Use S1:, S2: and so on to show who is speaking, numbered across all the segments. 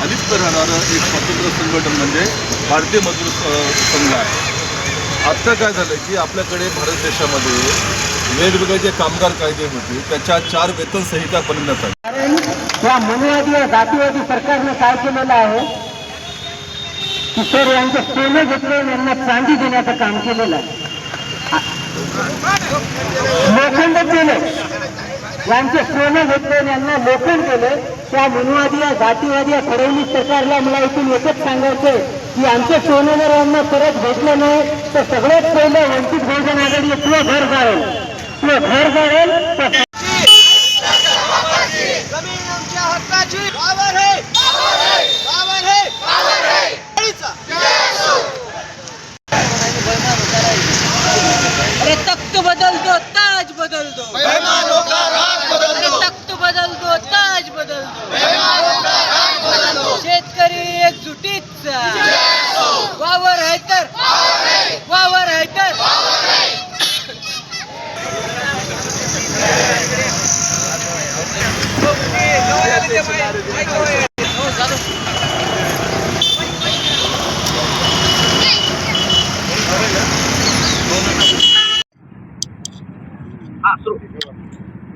S1: अलिप्त राहणारं एक स्वतंत्र संघटन म्हणजे भारतीय मजदूर संघ आहे. आत्ता काय झालं की आपल्याकडे भारत देशामध्ये वेगवेगळे जे कामगार कायदे होते त्याच्या 4 वेतन संहिता बनवण्यात आल्या.
S2: कारण या मनुवादी या जातीवादी सरकारनं काय केलेलं आहे, किशोर यांचे सोनं घेतले यांना चांदी देण्याचं काम केलेलं आहे. लोखंड केले, यांचे सोनं घेतले यांना लोखंड केले. त्या मनुवादी या जातीवादी या फडणवीस सरकारला मला इथून एकच सांगायचंय की आमचे सोनं जर यांना परत भेटलं नाही तर सगळ्यात पहिलं वंचित बहुजन आघाडी तुझं घर जाळेल, तुझं घर जाळेल.
S3: जमीन आमच्या हक्काची. पावर है, पावर है, पावर है, पावर है.
S4: अरे तख्त बदल दो, ताज बदल दो.
S3: बेईमानों का राज बदल
S4: अरे
S3: दो.
S4: तख्त बदल दो, ताज बदल दो.
S3: बेईमानों का राज बदल दो.
S4: शेतकरी एकजुटीचा. वावर आहे तर, वावर आहे तर.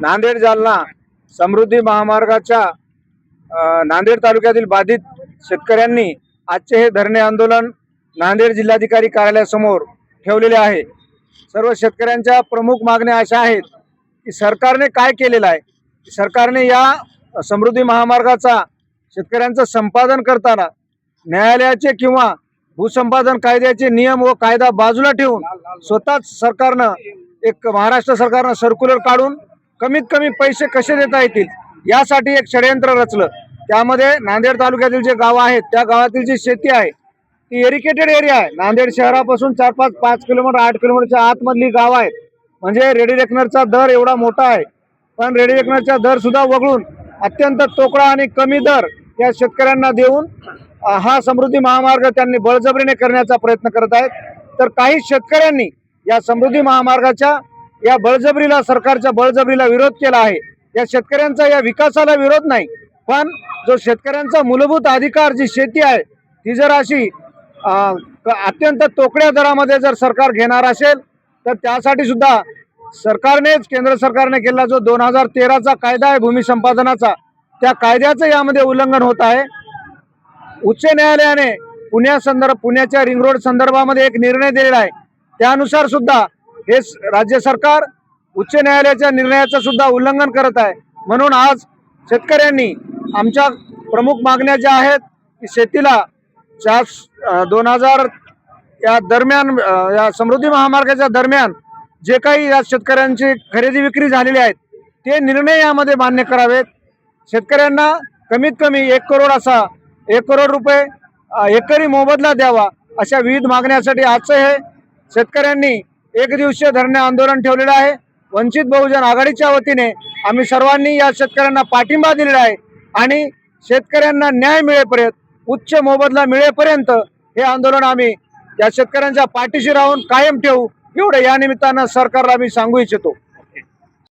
S5: नांदेड जालना समृद्धी महामार्गाच्या नांदेड तालुक्यातील बाधित शेतकऱ्यांनी आजचे हे धरणे आंदोलन नांदेड जिल्हाधिकारी कार्यालयासमोर ठेवलेले आहे. सर्व शेतकऱ्यांच्या प्रमुख मागण्या अशा आहेत की सरकारने काय केलेलं आहे. सरकारने या समृद्धी महामार्गाचा शेतकऱ्यांचं संपादन करताना न्यायालयाचे किंवा भूसंपादन कायद्याचे नियम व कायदा बाजूला ठेवून स्वतःच सरकारनं एक महाराष्ट्र सरकारनं सर्क्युलर काढून कमीत कमी पैसे कसे देता येतील यासाठी एक षडयंत्र रचलं. त्यामध्ये नांदेड तालुक्यातील जे गावं आहेत त्या गावातील जी शेती आहे ती एरिकेटेड एरिया आहे. नांदेड शहरापासून 4-5 किलोमीटर 8 किलोमीटरच्या आतमधली गावं आहेत. म्हणजे रेडी रेकनरचा दर एवढा मोठा आहे, पण रेडी रेकनरचा दर सुद्धा वगळून अत्यंत तोकडा आणि कमी दर या शेतकऱ्यांना देऊन हा समृद्धी महामार्ग त्यांनी बळजबरीने करण्याचा प्रयत्न करत आहेत. तर काही शेतकऱ्यांनी या समृद्धी महामार्गाच्या या बळजबरीला, सरकारच्या बळजबरीला विरोध केला आहे. या शेतकऱ्यांचा या विकासाला विरोध नाही, पण जो शेतकऱ्यांचा मूलभूत अधिकार जी शेती आहे ती जर अशी अत्यंत तोकड्या दरामध्ये जर सरकार घेणार असेल तर त्यासाठी सुद्धा सरकारनेच, केंद्र सरकारने केलेला जो 2013चा कायदा आहे भूमी संपादनाचा, त्या कायद्याचं यामध्ये उल्लंघन होत आहे. उच्च न्यायालयाने पुण्याच्या रिंग रोड संदर्भामध्ये एक निर्णय दिलेला आहे. त्यानुसार सुद्धा हे राज्य सरकार उच्च न्यायालयाच्या निर्णयाचं सुद्धा उल्लंघन करत आहे. म्हणून आज शेतकऱ्यांनी आमच्या प्रमुख मागण्या ज्या आहेत की शेतीला 2000 या दरम्यान, या समृद्धी महामार्गाच्या दरम्यान जे काही या शेतकऱ्यांची खरेदी विक्री झालेली आहेत ते निर्णय यामध्ये मान्य करावेत. शेतकऱ्यांना कमीत कमी 1 करोड रुपये एकरी मोबदला द्यावा, अशा विविध मागण्यासाठी आजचं हे शेतकऱ्यांनी एक दिवसीय धरणे आंदोलन ठेवलेलं आहे. वंचित बहुजन आघाडीच्या वतीने आम्ही सर्वांनी या शेतकऱ्यांना पाठिंबा दिलेला आहे आणि शेतकऱ्यांना न्याय मिळेपर्यंत, उच्च मोबदला मिळेपर्यंत हे आंदोलन आम्ही या शेतकऱ्यांच्या पाठीशी राहून कायम ठेवू, एवढं या निमित्तानं सरकारला मी सांगू इच्छितो.